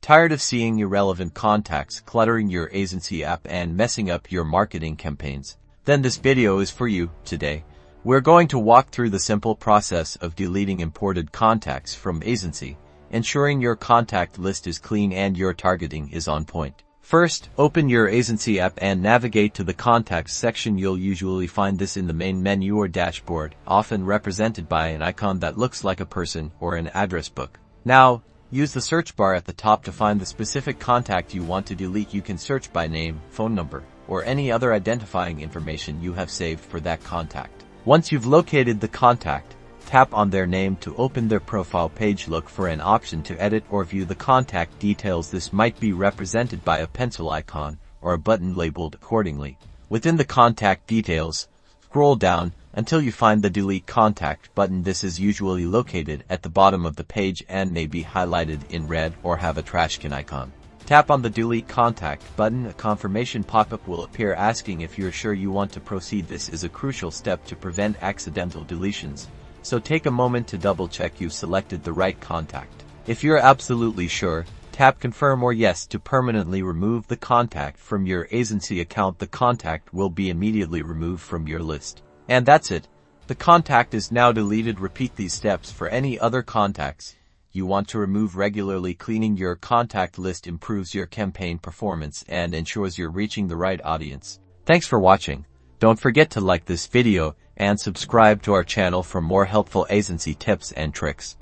Tired of seeing irrelevant contacts cluttering your Aisensy app and messing up your marketing campaigns? Then this video is for you. Today, we're going to walk through the simple process of deleting imported contacts from Aisensy, ensuring your contact list is clean and your targeting is on point. First, open your Aisensy app and navigate to the Contacts section. You'll usually find this in the main menu or dashboard, often represented by an icon that looks like a person or an address book. Now, use the search bar at the top to find the specific contact you want to delete. You can search by name, phone number, or any other identifying information you have saved for that contact. Once you've located the contact, tap on their name to open their profile page. Look for an option to edit or view the contact details. This might be represented by a pencil icon or a button labeled accordingly. Within the contact details, scroll down until you find the Delete Contact button. This is usually located at the bottom of the page and may be highlighted in red or have a trash can icon. Tap on the Delete Contact button. A confirmation pop-up will appear asking if you're sure you want to proceed. This is a crucial step to prevent accidental deletions, so take a moment to double-check you've selected the right contact. If you're absolutely sure, tap Confirm or Yes to permanently remove the contact from your Aisensy account. The contact will be immediately removed from your list. And that's it. The contact is now deleted. Repeat these steps for any other contacts you want to remove regularly. Cleaning your contact list improves your campaign performance and ensures you're reaching the right audience. Thanks for watching. Don't forget to like this video and subscribe to our channel for more helpful Aisensy tips and tricks.